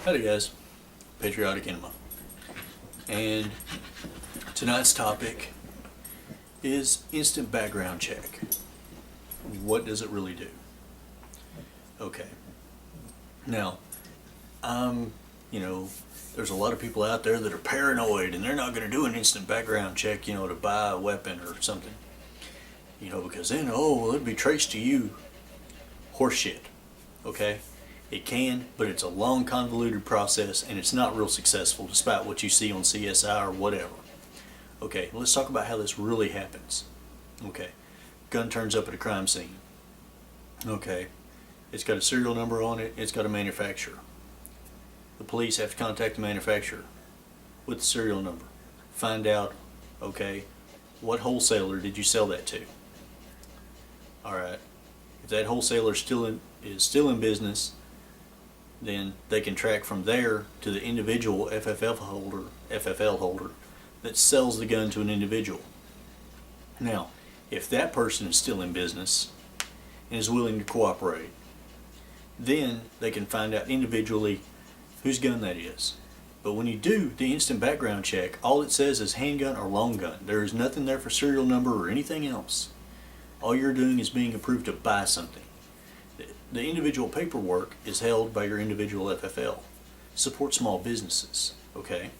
Howdy guys, Patriotic Enema. And tonight's topic is instant background check. What does it really do? Okay. Now, there's a lot of people out there that are paranoid and they're not going to do an instant background check, to buy a weapon or something. Because then, it'd be traced to you. Horseshit. Okay? It can, but it's a long, convoluted process, and it's not real successful, despite what you see on CSI or whatever. Okay, let's talk about how this really happens. Okay, gun turns up at a crime scene. Okay, it's got a serial number on it, it's got a manufacturer. The police have to contact the manufacturer with the serial number. Find out, okay, what wholesaler did you sell that to? Alright, if that wholesaler is still in business, then they can track from there to the individual FFL holder that sells the gun to an individual. Now, if that person is still in business and is willing to cooperate, then they can find out individually whose gun that is. But when you do the instant background check, all it says is handgun or long gun. There is nothing there for serial number or anything else. All you're doing is being approved to buy something. The individual paperwork is held by your individual FFL. Support small businesses, okay?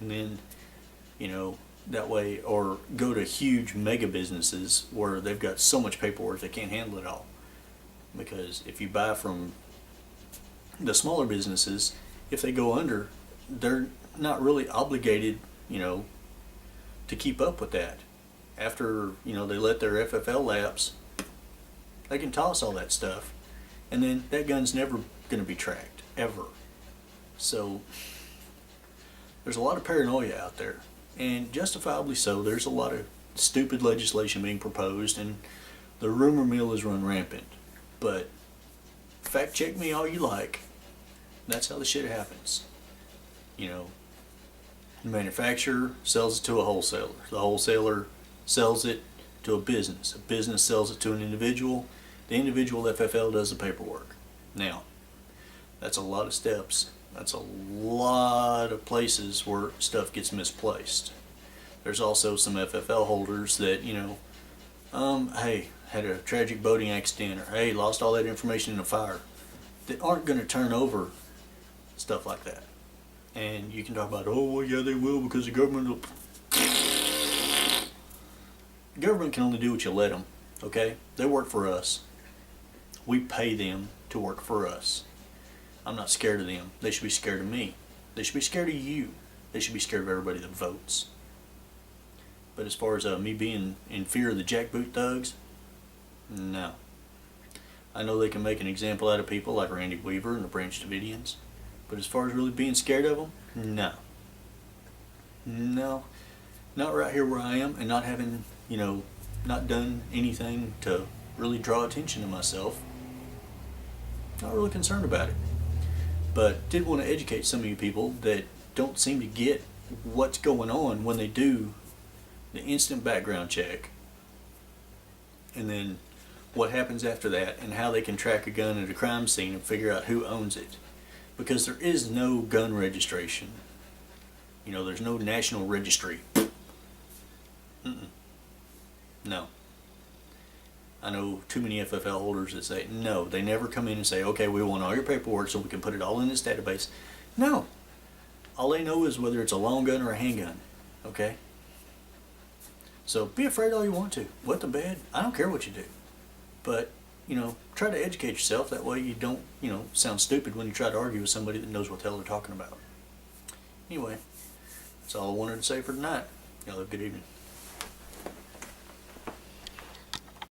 And then, that way, or go to huge mega businesses where they've got so much paperwork they can't handle it all. Because if you buy from the smaller businesses, if they go under, they're not really obligated, to keep up with that. After, they let their FFL lapse, they can toss all that stuff. And then that gun's never going to be tracked, ever. So, there's a lot of paranoia out there. And justifiably so. There's a lot of stupid legislation being proposed, and the rumor mill is run rampant. But, fact check me all you like. That's how the shit happens. The manufacturer sells it to a wholesaler. The wholesaler sells it to a business. A business sells it to an individual. The individual FFL does the paperwork. Now, that's a lot of steps. That's a lot of places where stuff gets misplaced. There's also some FFL holders that, hey, had a tragic boating accident, or hey, lost all that information in a fire, that aren't going to turn over stuff like that. And you can talk about, oh, well, yeah, they will because the government will. The government can only do what you let them, okay? They work for us. We pay them to work for us. I'm not scared of them. They should be scared of me. They should be scared of you. They should be scared of everybody that votes. But as far as me being in fear of the jackboot thugs, no. I know they can make an example out of people like Randy Weaver and the Branch Davidians, but as far as really being scared of them, no. No. Not right here where I am, and not having, not done anything to really draw attention to myself. Not really concerned about it. But did want to educate some of you people that don't seem to get what's going on when they do the instant background check, and then what happens after that, and how they can track a gun at a crime scene and figure out who owns it. Because there is no gun registration. There's no national registry. No. I know too many FFL holders that say, no, they never come in and say, okay, we want all your paperwork so we can put it all in this database. No. All they know is whether it's a long gun or a handgun. Okay? So be afraid all you want to. Wet the bed. I don't care what you do. But, try to educate yourself. That way you don't, sound stupid when you try to argue with somebody that knows what the hell they're talking about. Anyway, that's all I wanted to say for tonight. Y'all have a good evening.